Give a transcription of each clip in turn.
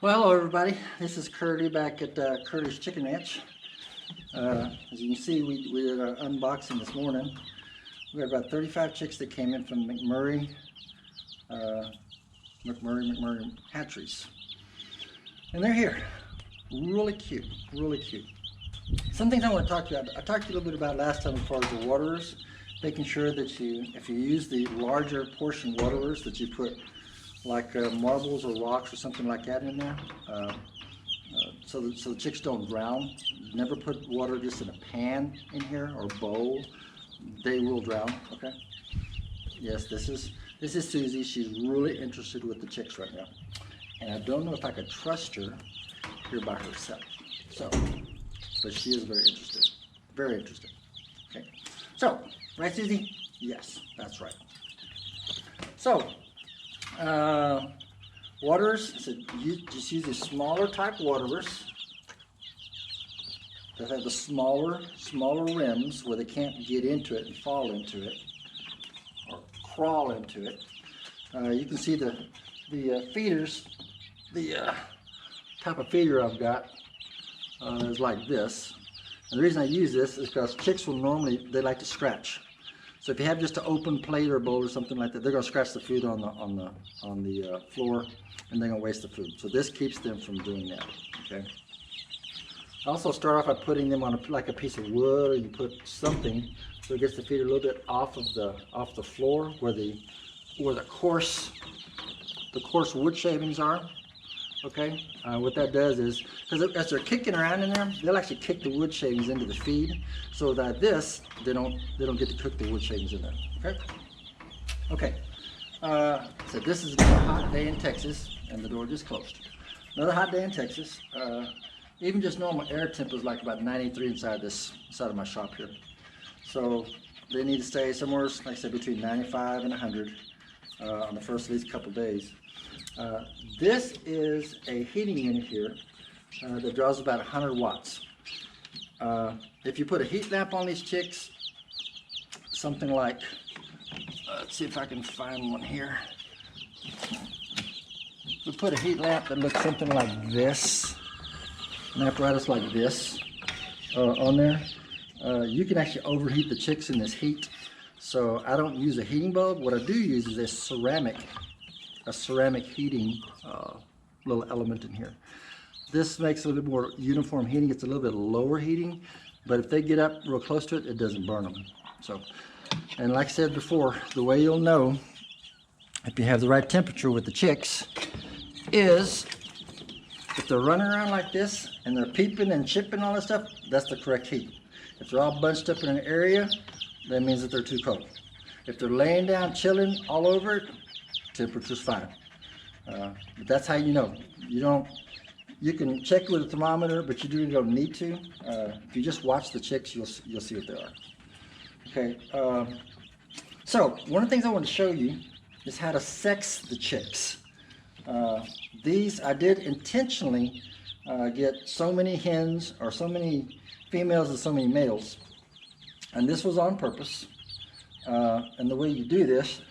Well, hello everybody. This is Curley back at Curley's Chicken Ranch. As you can see, we did an unboxing this morning. We had about 35 chicks that came in from McMurray hatcheries. And they're here. Really cute, really cute. Some things I want to talk to you about. I talked to you a little bit about last time as far as the waterers, making sure that if you use the larger portion waterers, that you put like marbles or rocks or something like that in there, so the chicks don't drown. Never put water just in a pan in here or bowl. They will drown. Okay. Yes, this is Susie. She's really interested with the chicks right now, and I don't know if I could trust her here by herself. So, but she is very interested. Very interested. Okay. So, right, Susie? Yes, that's right. So. Waterers, so you just use the smaller type waterers that have the smaller rims where they can't get into it and fall into it or crawl into it. You can see the feeders, the type of feeder I've got is like this. And the reason I use this is because chicks will normally, they like to scratch. So if you have just an open plate or bowl or something like that, they're going to scratch the food on the floor, and they're going to waste the food. So this keeps them from doing that. Okay. I also start off by putting them on like a piece of wood, or you put something so it gets the feeder a little bit off the floor where the coarse wood shavings are. Okay, what that does is, because as they're kicking around in there, they'll actually kick the wood shavings into the feed, so that they don't get to cook the wood shavings in there. Okay. Okay. So this is another hot day in Texas, and the door just closed. Another hot day in Texas. Even just normal air temp is like about 93 inside of my shop here. So they need to stay somewhere, like I said, between 95 and 100 on the first of these couple days. This is a heating unit here that draws about 100 watts. If you put a heat lamp on these chicks, something like, let's see if I can find one here. We put a heat lamp that looks something like this, an apparatus like this on there. You can actually overheat the chicks in this heat. So I don't use a heating bulb. What I do use is a ceramic heating little element in here. This makes a little bit more uniform heating. It's a little bit lower heating, but if they get up real close to it, it doesn't burn them. So, and like I said before, the way you'll know if you have the right temperature with the chicks is if they're running around like this and they're peeping and chipping and all that stuff, that's the correct heat. If they're all bunched up in an area, that means that they're too cold. If they're laying down chilling all over it, temperature's fine. But that's how you know. You can check with a thermometer, but you really don't need to. If you just watch the chicks, you'll see what they are. Okay. So one of the things I want to show you is how to sex the chicks. These I did intentionally get so many hens or so many females and so many males, and this was on purpose. And the way you do this,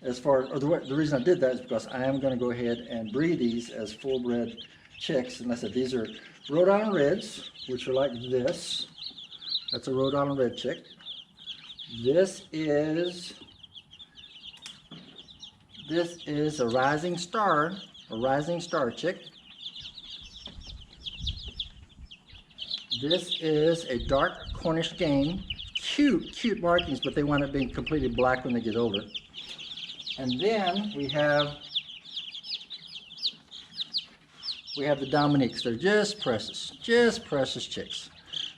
the reason I did that is because I am going to go ahead and breed these as full-bred chicks. And I said these are Rhode Island Reds, which are like this. That's a Rhode Island Red chick. This is a rising star chick. This is a dark Cornish game. Cute markings, but they wind up being completely black when they get older. And then we have the Dominiques. They're just precious chicks.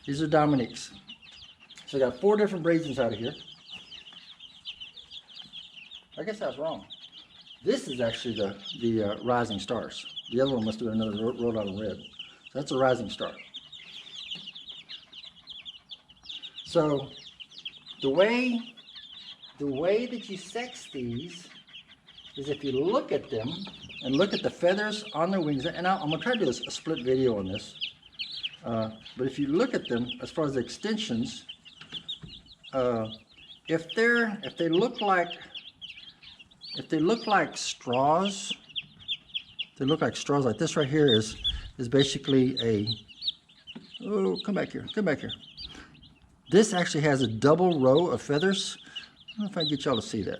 These are Dominiques. So I got 4 different breeds inside of here. I guess I was wrong. This is actually the Rising Stars. The other one must have been another Rhode Island Red. So that's a Rising Star. So the way that you sex these is if you look at them and look at the feathers on their wings, and I'm going to try to do a split video on this, but if you look at them as far as the extensions, if they look like straws, they look like straws. Like this right here is basically a, oh, come back here, come back here. This actually has a double row of feathers. I don't know if I can get y'all to see that.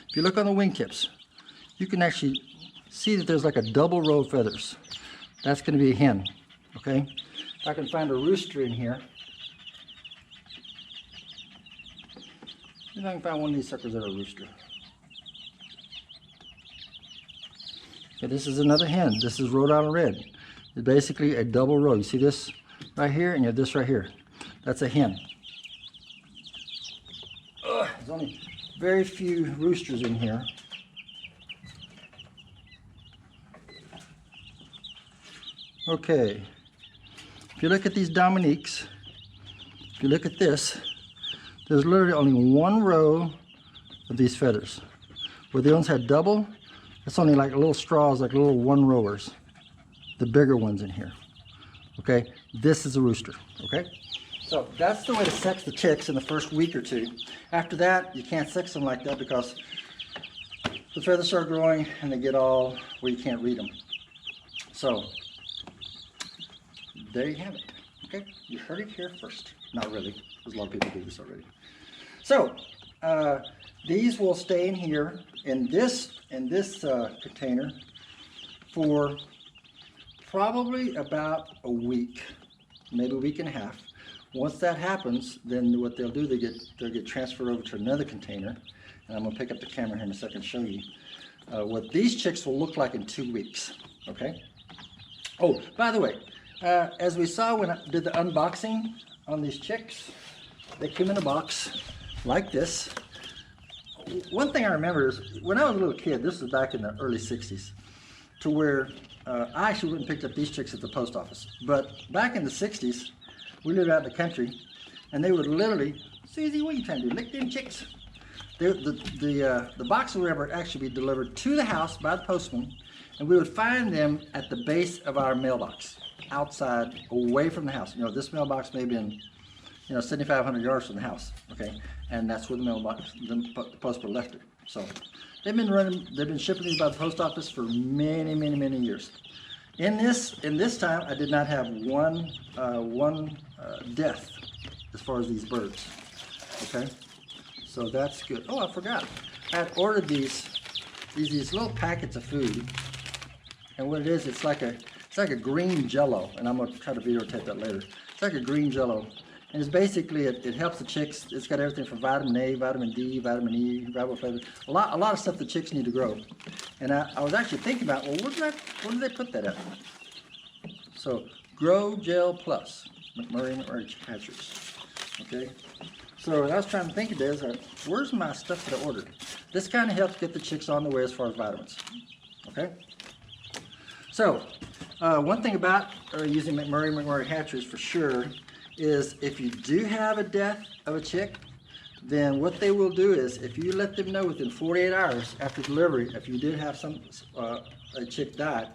If you look on the wingtips, you can actually see that there's like a double row of feathers. That's going to be a hen, okay? If I can find a rooster in here. See if I can find one of these suckers that are a rooster. Okay, this is another hen. This is Rhode Island Red. It's basically a double row. You see this right here, and you have this right here. That's a hen. There's only very few roosters in here. Okay, if you look at these Dominiques, if you look at this, there's literally only one row of these feathers. Where the ones had double, it's only like little straws, like little one rowers. The bigger ones in here. Okay, this is a rooster. Okay, so that's the way to sex the chicks in the first week or two. After that, you can't sex them like that because the feathers start growing and they get all where you can't read them. So there you have it. Okay, you heard it here first. Not really, because a lot of people do this already. So these will stay in here in this container for probably about a week, maybe a week and a half. Once that happens, then what they'll do, they'll get transferred over to another container. And I'm gonna pick up the camera here in a second and show you what these chicks will look like in 2 weeks. Okay. Oh, by the way. As we saw when I did the unboxing on these chicks, they came in a box like this. One thing I remember is when I was a little kid, this was back in the early 60s, to where I actually went and picked up these chicks at the post office. But back in the 60s, we lived out in the country, and they would literally, Susie, what are you trying to do? Lick them chicks. The boxes would ever actually be delivered to the house by the postman, and we would find them at the base of our mailbox. Outside, away from the house. You know, this mailbox may have been, 7,500 yards from the house. Okay, and that's where the mailbox, the postman left it. So they've been shipping these by the post office for many, many, many years. In this time, I did not have one death as far as these birds. Okay, so that's good. Oh, I forgot. I had ordered these little packets of food, and what it is, it's like a green jello, and I'm going to try to videotape that later. It's like a green jello, and it's basically, it helps the chicks. It's got everything from vitamin A, vitamin D, vitamin E, riboflavin, a lot of stuff the chicks need to grow. And I was actually thinking about, well, where did they put that at? So, Grow Gel Plus, McMurray Hatcheries. Okay, so what I was trying to think of is, where's my stuff that I ordered? This kind of helps get the chicks on the way as far as vitamins. Okay, so one thing about using McMurray Hatcheries for sure is if you do have a death of a chick, then what they will do is if you let them know within 48 hours after delivery, if you did have a chick die,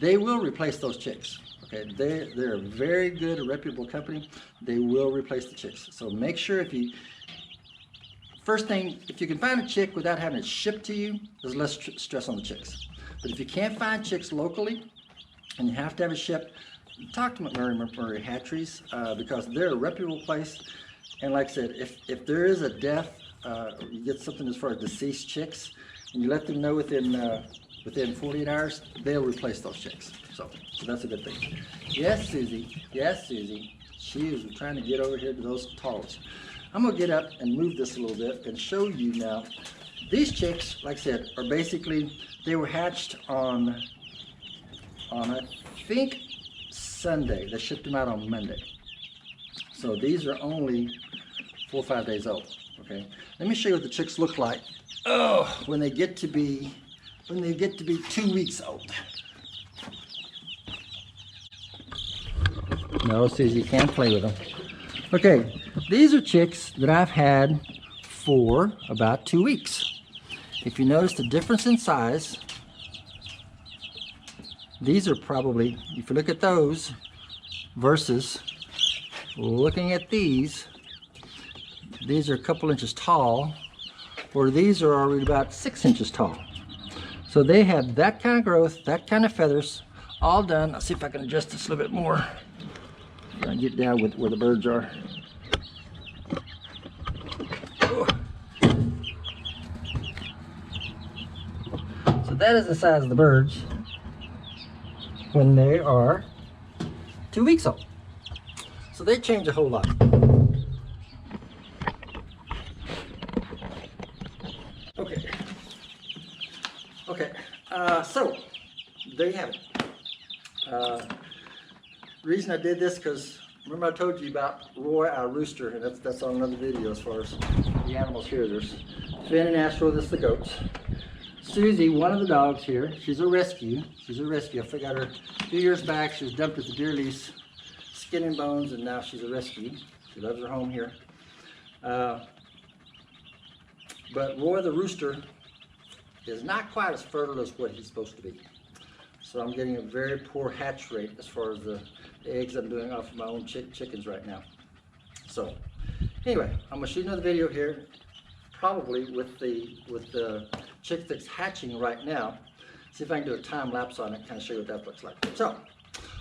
they will replace those chicks. Okay, they're a very good, reputable company. They will replace the chicks. So make sure first thing, if you can find a chick without having it shipped to you, there's less stress on the chicks. But if you can't find chicks locally and you have to have it shipped, talk to McMurray Hatcheries because they're a reputable place. And like I said, if there is a death, or you get something as far as deceased chicks, and you let them know within 48 hours, they'll replace those chicks. So that's a good thing. Yes, Susie. Yes, Susie. She is trying to get over here to those talls. I'm going to get up and move this a little bit and show you now. These chicks, like I said, are basically, they were hatched on I think, Sunday. They shipped them out on Monday. So these are only 4 or 5 days old. Okay. Let me show you what the chicks look like. Oh, when they get to be 2 weeks old. No, Susie, you can't play with them. Okay, these are chicks that I've had for about 2 weeks. If you notice the difference in size, these are probably, if you look at those versus looking at these are a couple inches tall, or these are already about 6 inches tall. So they have that kind of growth, that kind of feathers, all done. I'll see if I can adjust this a little bit more. Try and get down with where the birds are. So that is the size of the birds when they are 2 weeks old. So they change a whole lot. Okay. Okay. So there you have it. Reason I did this because remember I told you about Roy, our rooster, and that's on another video as far as the animals here. There's Finn and Astro, this is the goats. Susie, one of the dogs here, she's a rescue. She's a rescue. I got her a few years back. She was dumped at the deer lease, skin and bones, and now she's a rescue. She loves her home here. But Roy the rooster is not quite as fertile as what he's supposed to be. So I'm getting a very poor hatch rate as far as the eggs I'm doing off of my own chickens right now. So anyway, I'm gonna shoot another video here, probably with the chick that's hatching right now. See if I can do a time lapse on it, kind of show you what that looks like. So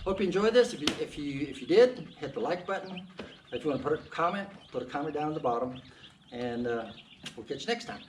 hope you enjoyed this. If you did, hit the like button. If you want to put a comment down at the bottom, and we'll catch you next time.